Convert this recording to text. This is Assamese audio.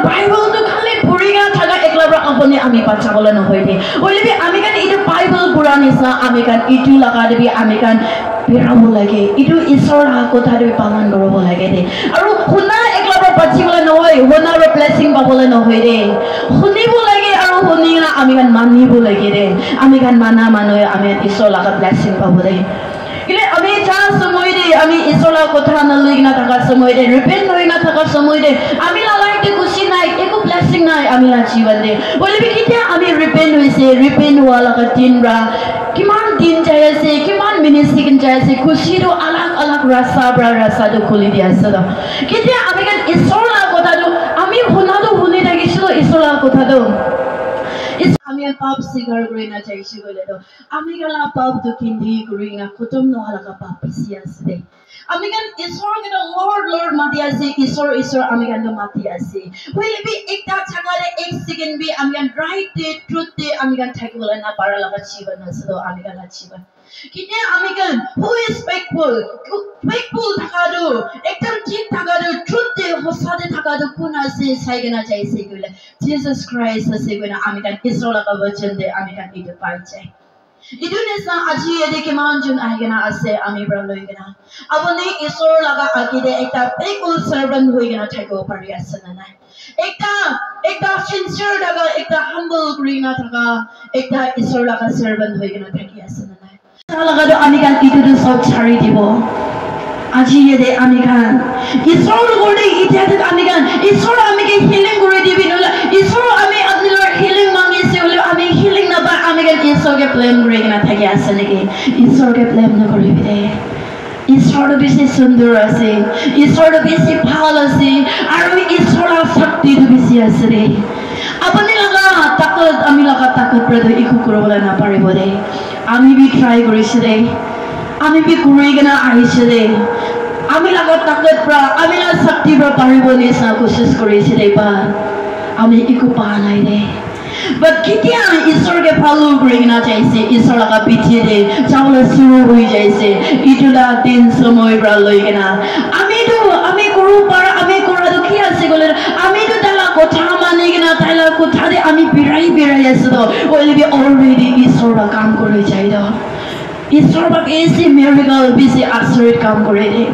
Bible to খালি পড়িগা থাকা একলাবার আপনি আমি বাচ্চা বলে না হইনি ওইলে আমি কান এটা Bible কোরআন ইসা আমি কান ইটু লাগা দেবি আমি কান বিরাম লাগে ইটু ঈশ্বর কথা দেবি পালন করব লাগে দে আৰু শুনা একলাবাৰ বাচ্চি বলে নহয় শুনাৰ ব্লেসিং পাবলে নহয় দে শুনিব লাগে আৰু শুনিনা আমি কান মানিব লাগে দে আমি কান মানা মানুহে আমি ঈশ্বৰ লাগা ব্লেসিং পাব লাগে Ile ami cha samoy de ami isola kotha na loina thaka samoy de repent loina thaka samoy de ami la life de kushi nai eko blessing nai ami la jiwan de bole bi kitia ami repent hoise repent wala ka tin ra kiman din jai ase kiman minute second jai ase kushi do alag rasa do kholi dia ase do kitia ami kan isola kotha do ami huna do huni thakisilo isola kotha do আমি পাপ স্বীকাৰ কৰি না চাইছো বলে তো আমি গলা পাপ তো কিন্দি কৰি না খতম নহলা পাপ পিছি আছে দে আমি গান ঈশ্বৰ গেটা লৰ্ড মাতি আছে ঈশ্বৰ আমি গান মাতি আছে উইল বি একটা ছাগাৰে এক সেকেন্ড বি আমি গান ৰাইট দে ট্ৰুথ দে আমি গান থাকিবলে না পাৰা লাগা জীবন আছে তো আমি গান জীবন কিনে আমি গান হু ইজ faithful থাকাটো একদম ঠিক থাকাটো ট্রুথ দে হসাদে থাকাটো কোন আছে চাইগনা চাইছে কইলে Jesus Christ আছে কইনা আমি গান ঈশ্বৰ লাগা বচন দে আমি গান ইটো পাই যাই ইটো নেসা আজি এদিকে মানজন আইগনা আছে আমি ব্রলইগনা আপনি ঈশ্বৰ লাগা আকিদে একটা faithful servant হইগনা থাকিব পাৰি আছে না নাই একটা sincere লাগা একটা humble গ্ৰিনা থাকা একটা ঈশ্বৰ লাগা servant হইগনা থাকি আছে না নাই লাগাটো আমি গান ইটো সব ছাড়ি দিব আজি এদে আমি গান ঈশ্বৰ গড়ে ইতিয়াতে আমি গান ঈশ্বৰ আমিকে হিলিং কৰি দিবি নলা ঈশ্বৰ আমি আপনাৰ হিলিং মাগিছে হলে আমি হিলিং না বা আমি গান ঈশ্বৰকে ব্লেম কৰি না থাকি আছে নেকি ঈশ্বৰকে ব্লেম নকৰিবি দে ঈশ্বৰ বেছি সুন্দৰ আছে ঈশ্বৰ বেছি ভাল আছে আৰু ঈশ্বৰৰ শক্তি বেছি আছে দে আপুনি লগা তাকত আমি লগা তাকত প্ৰদে ইকু কৰবলে না পাৰিব দে আমি বি ট্ৰাই কৰিছে দে আমি বি কৰিগনা আহিছে দে আমি লগা তাকত প্ৰা আমি লগা শক্তি প্ৰা পাৰিব নিছা কোশিশ কৰিছে দে বা আমি ইকু পা নাই দে But kitia ঈশ্বৰ के follow কৰিগনা চাইছে ঈশ্বৰ লগা পিঠিয়ে দে চাউলে শুৰু হৈ যাইছে ইটুলা দিন সময় প্ৰা লৈগনা আমি কৰো পাৰা আমি কৰাটো কি আছে গলে আমি তো তালা কথা মানিগনা তালা কথা দে আমি বিৰাই আছে তো অলৰেডি ঈশ্বৰ কাম কৰি যাই দো ঈশ্বৰ বাক এসে মিৰাকল বেশি আশ্চৰ্য কাম কৰে দে